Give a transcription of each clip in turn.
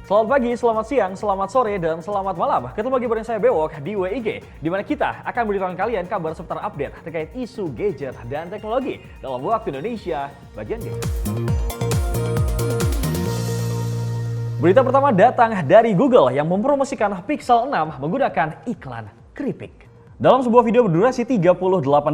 Selamat pagi, selamat siang, selamat sore, dan selamat malam. Ketemu lagi bareng saya Bewok di WIG, di mana kita akan memberitahukan kalian kabar seputar update terkait isu gadget dan teknologi dalam waktu Indonesia bagian game. Berita pertama datang dari Google yang mempromosikan Pixel 6 menggunakan iklan keripik. Dalam sebuah video berdurasi 38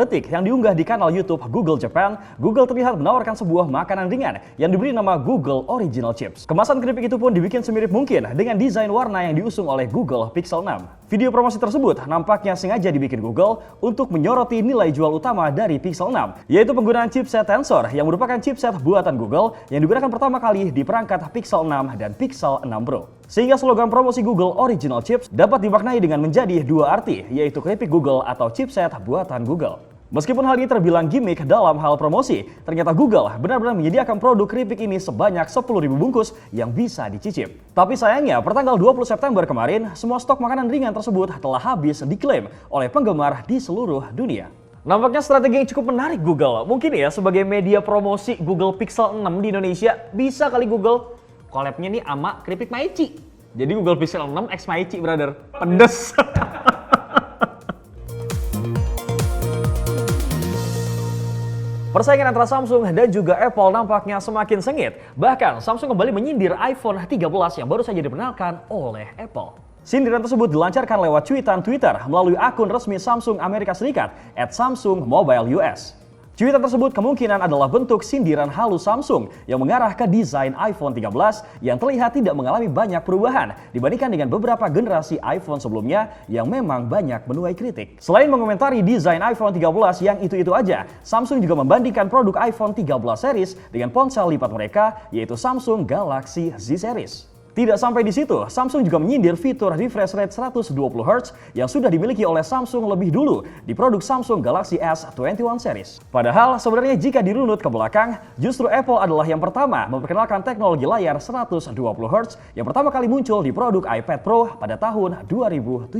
detik yang diunggah di kanal YouTube Google Japan, Google terlihat menawarkan sebuah makanan ringan yang diberi nama Google Original Chips. Kemasan keripik itu pun dibikin semirip mungkin dengan desain warna yang diusung oleh Google Pixel 6. Video promosi tersebut nampaknya sengaja dibikin Google untuk menyoroti nilai jual utama dari Pixel 6, yaitu penggunaan chipset Tensor yang merupakan chipset buatan Google yang digunakan pertama kali di perangkat Pixel 6 dan Pixel 6 Pro. Sehingga slogan promosi Google Original Chips dapat dimaknai dengan menjadi dua arti, yaitu keripik Google atau chipset buatan Google. Meskipun hal ini terbilang gimmick dalam hal promosi, ternyata Google benar-benar menyediakan produk keripik ini sebanyak 10.000 bungkus yang bisa dicicip. Tapi sayangnya, pertanggal 20 September kemarin, semua stok makanan ringan tersebut telah habis diklaim oleh penggemar di seluruh dunia. Nampaknya strategi yang cukup menarik Google. Mungkin ya sebagai media promosi Google Pixel 6 di Indonesia, bisa kali Google collab-nya nih sama keripik Maici. Jadi Google Pixel 6 X Maici, brother. Pedes. Persaingan antara Samsung dan juga Apple nampaknya semakin sengit. Bahkan Samsung kembali menyindir iPhone 13 yang baru saja diperkenalkan oleh Apple. Sindiran tersebut dilancarkan lewat cuitan Twitter melalui akun resmi Samsung Amerika Serikat @SamsungMobileUS. Cuitan tersebut kemungkinan adalah bentuk sindiran halus Samsung yang mengarah ke desain iPhone 13 yang terlihat tidak mengalami banyak perubahan dibandingkan dengan beberapa generasi iPhone sebelumnya yang memang banyak menuai kritik. Selain mengomentari desain iPhone 13 yang itu-itu aja, Samsung juga membandingkan produk iPhone 13 series dengan ponsel lipat mereka, yaitu Samsung Galaxy Z Series. Tidak sampai di situ, Samsung juga menyindir fitur refresh rate 120Hz yang sudah dimiliki oleh Samsung lebih dulu di produk Samsung Galaxy S21 series. Padahal sebenarnya jika dirunut ke belakang, justru Apple adalah yang pertama memperkenalkan teknologi layar 120Hz yang pertama kali muncul di produk iPad Pro pada tahun 2017.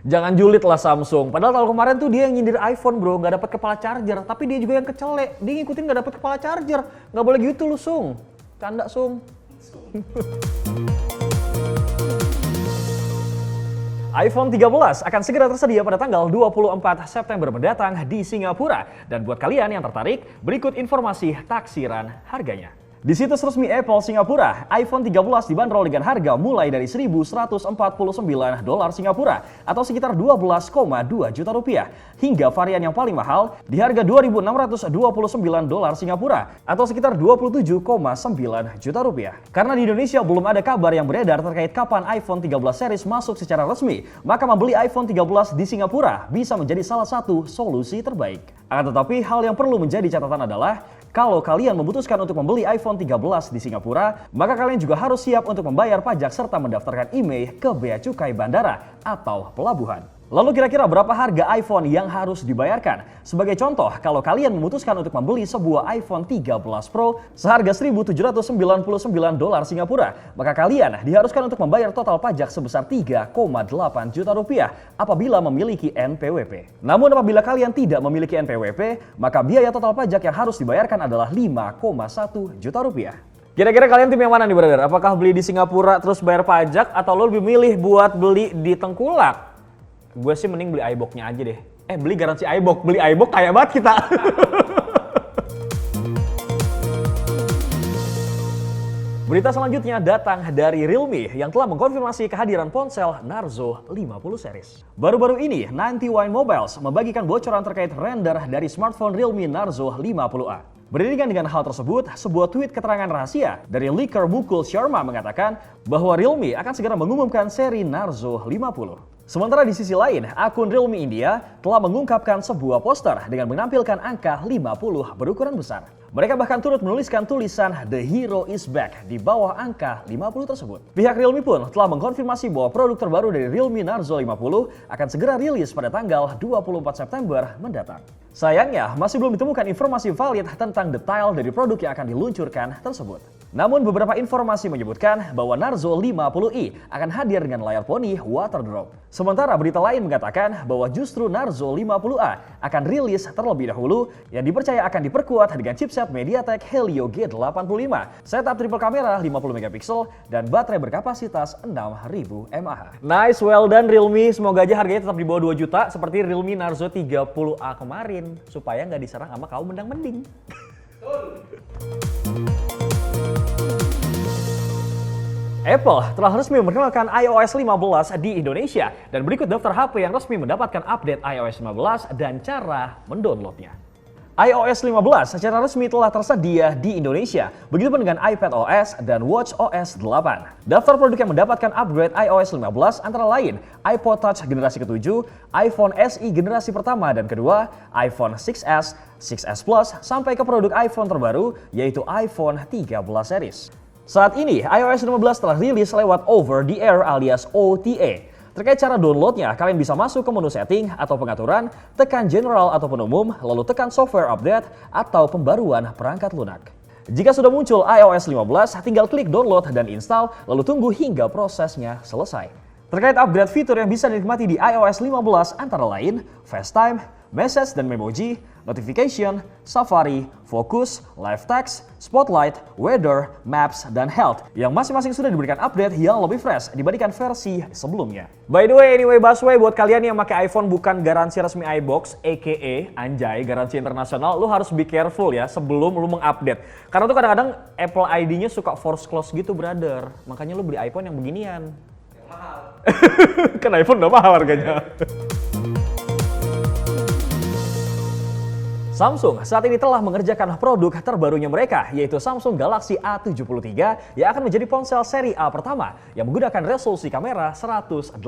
Jangan julid lah Samsung, padahal tahun kemarin tuh dia yang nyindir iPhone bro, nggak dapat kepala charger, tapi dia juga yang kecele, dia ngikutin nggak dapat kepala charger, nggak boleh gitu lu Sung, canda Sung. iPhone 13 akan segera tersedia pada tanggal 24 September mendatang di Singapura. Dan buat kalian yang tertarik, berikut informasi taksiran harganya. Di situs resmi Apple Singapura, iPhone 13 dibanderol dengan harga mulai dari $1.149 Singapura atau sekitar 12,2 juta rupiah, hingga varian yang paling mahal di harga $2.629 Singapura atau sekitar 27,9 juta rupiah. Karena di Indonesia belum ada kabar yang beredar terkait kapan iPhone 13 series masuk secara resmi, maka membeli iPhone 13 di Singapura bisa menjadi salah satu solusi terbaik. Akan tetapi hal yang perlu menjadi catatan adalah kalau kalian memutuskan untuk membeli iPhone 13 di Singapura, maka kalian juga harus siap untuk membayar pajak serta mendaftarkan IMEI ke Bea Cukai Bandara atau pelabuhan. Lalu kira-kira berapa harga iPhone yang harus dibayarkan? Sebagai contoh, kalau kalian memutuskan untuk membeli sebuah iPhone 13 Pro seharga $1.799 Singapura, maka kalian diharuskan untuk membayar total pajak sebesar 3,8 juta rupiah apabila memiliki NPWP. Namun apabila kalian tidak memiliki NPWP, maka biaya total pajak yang harus dibayarkan adalah 5,1 juta rupiah. Kira-kira kalian tim yang mana nih brother? Apakah beli di Singapura terus bayar pajak atau lo lebih milih buat beli di Tengkulak? Gue sih mending beli iBox-nya aja deh. Beli garansi iBox. Beli iBox kaya banget kita. Berita selanjutnya datang dari Realme yang telah mengkonfirmasi kehadiran ponsel Narzo 50 series. Baru-baru ini, 91 Mobiles membagikan bocoran terkait render dari smartphone Realme Narzo 50A. Beriringan dengan hal tersebut, sebuah tweet keterangan rahasia dari leaker Mukul Sharma mengatakan bahwa Realme akan segera mengumumkan seri Narzo 50. Sementara di sisi lain, akun Realme India telah mengungkapkan sebuah poster dengan menampilkan angka 50 berukuran besar. Mereka bahkan turut menuliskan tulisan "The Hero is Back" di bawah angka 50 tersebut. Pihak Realme pun telah mengkonfirmasi bahwa produk terbaru dari Realme Narzo 50 akan segera rilis pada tanggal 24 September mendatang. Sayangnya, masih belum ditemukan informasi valid tentang detail dari produk yang akan diluncurkan tersebut. Namun beberapa informasi menyebutkan bahwa Narzo 50i akan hadir dengan layar poni water drop. Sementara berita lain mengatakan bahwa justru Narzo 50A akan rilis terlebih dahulu yang dipercaya akan diperkuat dengan chipset MediaTek Helio G85, setup triple kamera 50 megapiksel dan baterai berkapasitas 6000 mAh. Nice, well done Realme. Semoga aja harganya tetap di bawah 2 juta seperti Realme Narzo 30A kemarin supaya nggak diserang sama kaum mendang-mending. Apple telah resmi memperkenalkan iOS 15 di Indonesia dan berikut daftar HP yang resmi mendapatkan update iOS 15 dan cara mendownloadnya. iOS 15 secara resmi telah tersedia di Indonesia, begitupun dengan iPadOS dan watchOS 8. Daftar produk yang mendapatkan upgrade iOS 15 antara lain iPod Touch generasi ke-7, iPhone SE generasi pertama dan kedua, iPhone 6s, 6s Plus, sampai ke produk iPhone terbaru yaitu iPhone 13 series. Saat ini, iOS 15 telah rilis lewat over the air alias OTA. Terkait cara downloadnya, kalian bisa masuk ke menu setting atau pengaturan, tekan general ataupun umum, lalu tekan software update atau pembaruan perangkat lunak. Jika sudah muncul iOS 15, tinggal klik download dan install, lalu tunggu hingga prosesnya selesai. Terkait upgrade fitur yang bisa dinikmati di iOS 15 antara lain FaceTime, Message dan Memoji, Notification, Safari, Focus, Live Text, Spotlight, Weather, Maps, dan Health yang masing-masing sudah diberikan update yang lebih fresh dibandingkan versi sebelumnya. By the way, anyway busway, buat kalian yang pakai iPhone bukan garansi resmi iBox, aka anjay garansi internasional, lu harus be careful ya sebelum lu mengupdate. Karena tuh kadang-kadang Apple ID-nya suka force close gitu, brother. Makanya lu beli iPhone yang beginian. Yang mahal. Kan iPhone udah mahal harganya. Samsung saat ini telah mengerjakan produk terbarunya mereka, yaitu Samsung Galaxy A73 yang akan menjadi ponsel seri A pertama yang menggunakan resolusi kamera 108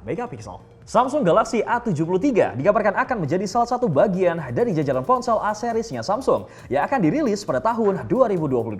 megapiksel. Samsung Galaxy A73 dikabarkan akan menjadi salah satu bagian dari jajaran ponsel A seriesnya Samsung yang akan dirilis pada tahun 2022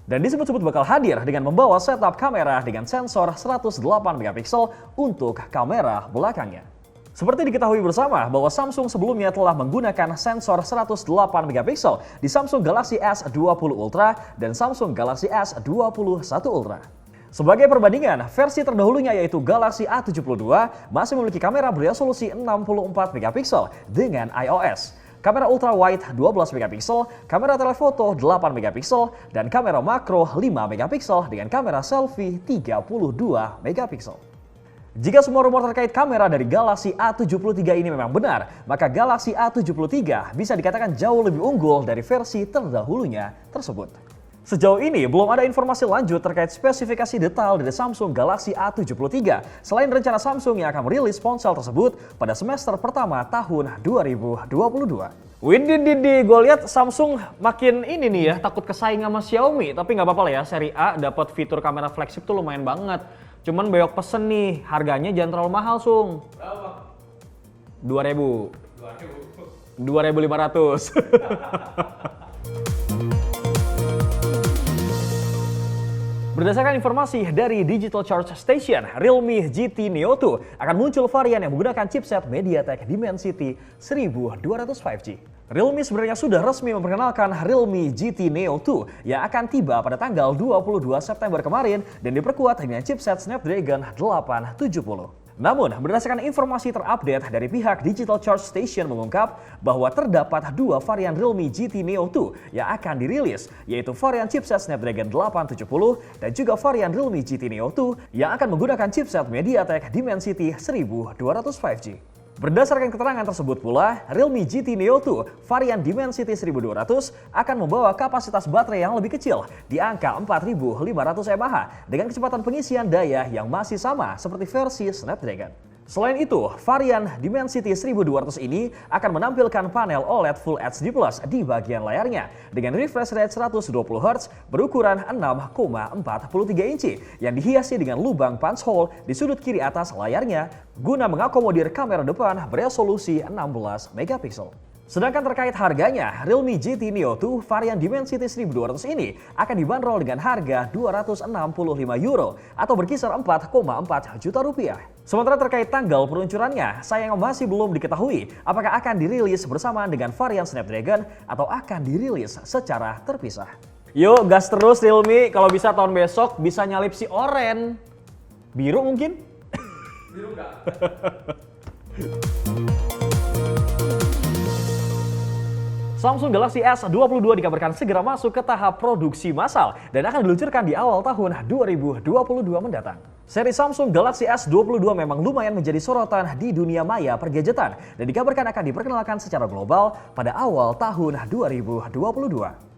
dan disebut-sebut bakal hadir dengan membawa setup kamera dengan sensor 108 megapiksel untuk kamera belakangnya. Seperti diketahui bersama bahwa Samsung sebelumnya telah menggunakan sensor 108 megapiksel di Samsung Galaxy S20 Ultra dan Samsung Galaxy S21 Ultra. Sebagai perbandingan, versi terdahulunya yaitu Galaxy A72 masih memiliki kamera beresolusi 64 megapiksel dengan iOS, kamera ultra wide 12 megapiksel, kamera telefoto 8 megapiksel, dan kamera makro 5 megapiksel dengan kamera selfie 32 megapiksel. Jika semua rumor terkait kamera dari Galaxy A73 ini memang benar, maka Galaxy A73 bisa dikatakan jauh lebih unggul dari versi terdahulunya tersebut. Sejauh ini belum ada informasi lanjut terkait spesifikasi detail dari Samsung Galaxy A73 selain rencana Samsung yang akan merilis ponsel tersebut pada semester pertama tahun 2022. Widih, gue lihat Samsung makin ini nih ya, takut kesaing sama Xiaomi, tapi nggak apa-apa lah ya, seri A dapat fitur kamera flagship tuh lumayan banget. Cuman Beok pesen nih, harganya jangan terlalu mahal, Sung. Berapa? 2.000. 2.500. Berdasarkan informasi dari Digital Charge Station, Realme GT Neo 2 akan muncul varian yang menggunakan chipset MediaTek Dimensity 1200 5G. Realme sebenarnya sudah resmi memperkenalkan Realme GT Neo 2 yang akan tiba pada tanggal 22 September kemarin dan diperkuat dengan chipset Snapdragon 870. Namun, berdasarkan informasi terupdate dari pihak Digital Charge Station mengungkap bahwa terdapat dua varian Realme GT Neo 2 yang akan dirilis, yaitu varian chipset Snapdragon 870 dan juga varian Realme GT Neo 2 yang akan menggunakan chipset MediaTek Dimensity 1200 5G. Berdasarkan keterangan tersebut pula, Realme GT Neo 2 varian Dimensity 1200 akan membawa kapasitas baterai yang lebih kecil di angka 4500 mAh dengan kecepatan pengisian daya yang masih sama seperti versi Snapdragon. Selain itu, varian Dimensity 1200 ini akan menampilkan panel OLED Full HD Plus di bagian layarnya dengan refresh rate 120 Hz berukuran 6,43 inci yang dihiasi dengan lubang punch hole di sudut kiri atas layarnya guna mengakomodir kamera depan beresolusi 16 megapiksel. Sedangkan terkait harganya, Realme GT Neo 2 varian Dimensity 1200 ini akan dibanderol dengan harga €265 atau berkisar 4,4 juta rupiah. Sementara terkait tanggal peluncurannya, sayang masih belum diketahui apakah akan dirilis bersamaan dengan varian Snapdragon atau akan dirilis secara terpisah. Yuk gas terus Realme, kalau bisa tahun besok bisa nyalip si Oren. Biru mungkin? Biru enggak. Samsung Galaxy S22 dikabarkan segera masuk ke tahap produksi massal dan akan diluncurkan di awal tahun 2022 mendatang. Seri Samsung Galaxy S22 memang lumayan menjadi sorotan di dunia maya pergadgetan dan dikabarkan akan diperkenalkan secara global pada awal tahun 2022.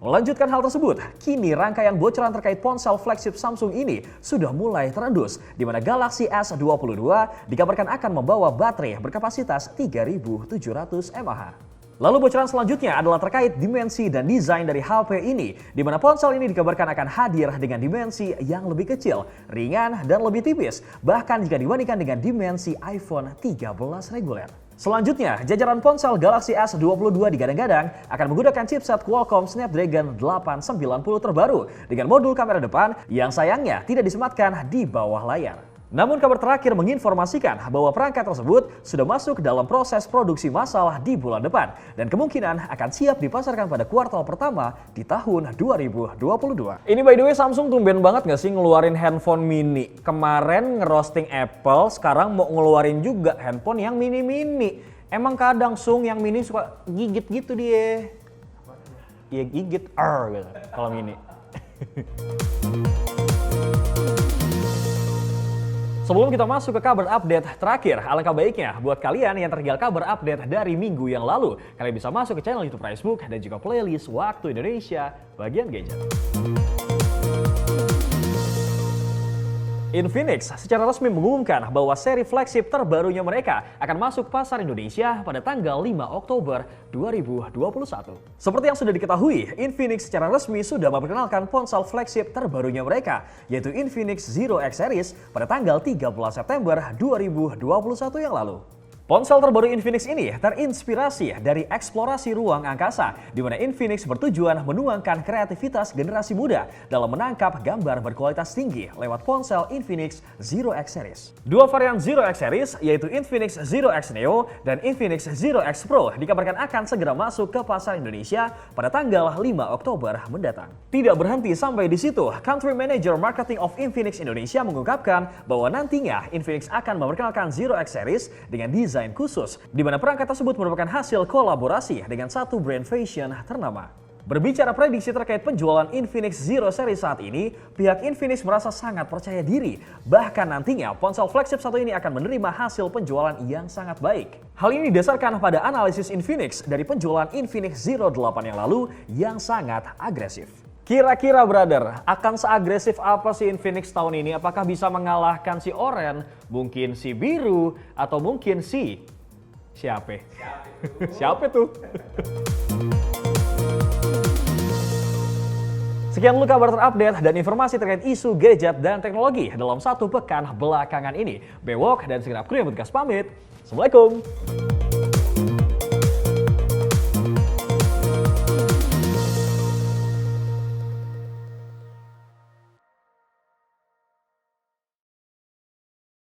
Melanjutkan hal tersebut, kini rangkaian bocoran terkait ponsel flagship Samsung ini sudah mulai terendus, di mana Galaxy S22 dikabarkan akan membawa baterai berkapasitas 3700 mAh. Lalu bocoran selanjutnya adalah terkait dimensi dan desain dari HP ini, di mana ponsel ini dikabarkan akan hadir dengan dimensi yang lebih kecil, ringan, dan lebih tipis, bahkan jika dibandingkan dengan dimensi iPhone 13 reguler. Selanjutnya, jajaran ponsel Galaxy S22 digadang-gadang akan menggunakan chipset Qualcomm Snapdragon 890 terbaru dengan modul kamera depan yang sayangnya tidak disematkan di bawah layar. Namun kabar terakhir menginformasikan bahwa perangkat tersebut sudah masuk dalam proses produksi massal di bulan depan dan kemungkinan akan siap dipasarkan pada kuartal pertama di tahun 2022. Ini by the way Samsung tumben banget gak sih ngeluarin handphone mini? Kemarin ngerosting Apple, sekarang mau ngeluarin juga handphone yang mini-mini. Emang kadang Sung yang mini suka gigit gitu dia. Iya gigit, gitu kalau mini. Sebelum kita masuk ke kabar update terakhir, alangkah baiknya buat kalian yang tertinggal kabar update dari minggu yang lalu, kalian bisa masuk ke channel YouTube Facebook dan juga playlist Waktu Indonesia bagian gadget. Infinix secara resmi mengumumkan bahwa seri flagship terbarunya mereka akan masuk pasar Indonesia pada tanggal 5 Oktober 2021. Seperti yang sudah diketahui, Infinix secara resmi sudah memperkenalkan ponsel flagship terbarunya mereka, yaitu Infinix Zero X Series pada tanggal 13 September 2021 yang lalu. Ponsel terbaru Infinix ini terinspirasi dari eksplorasi ruang angkasa, di mana Infinix bertujuan menuangkan kreativitas generasi muda dalam menangkap gambar berkualitas tinggi lewat ponsel Infinix Zero X Series. Dua varian Zero X Series, yaitu Infinix Zero X Neo dan Infinix Zero X Pro, dikabarkan akan segera masuk ke pasar Indonesia pada tanggal 5 Oktober mendatang. Tidak berhenti sampai di situ, Country Manager Marketing of Infinix Indonesia mengungkapkan bahwa nantinya Infinix akan memperkenalkan Zero X Series dengan desain khusus, di mana perangkat tersebut merupakan hasil kolaborasi dengan satu brand fashion ternama. Berbicara prediksi terkait penjualan Infinix Zero Series saat ini, pihak Infinix merasa sangat percaya diri. Bahkan nantinya ponsel flagship satu ini akan menerima hasil penjualan yang sangat baik. Hal ini didasarkan pada analisis Infinix dari penjualan Infinix Zero 8 yang lalu yang sangat agresif. Kira-kira brother, akan seagresif apa sih Infinix tahun ini? Apakah bisa mengalahkan si Oren, mungkin si Biru, atau mungkin si... Siapa? Siapa tuh? Sekian dulu kabar terupdate dan informasi terkait isu gadget dan teknologi dalam satu pekan belakangan ini. Bewok dan segenap kru yang bertugas pamit. Assalamualaikum.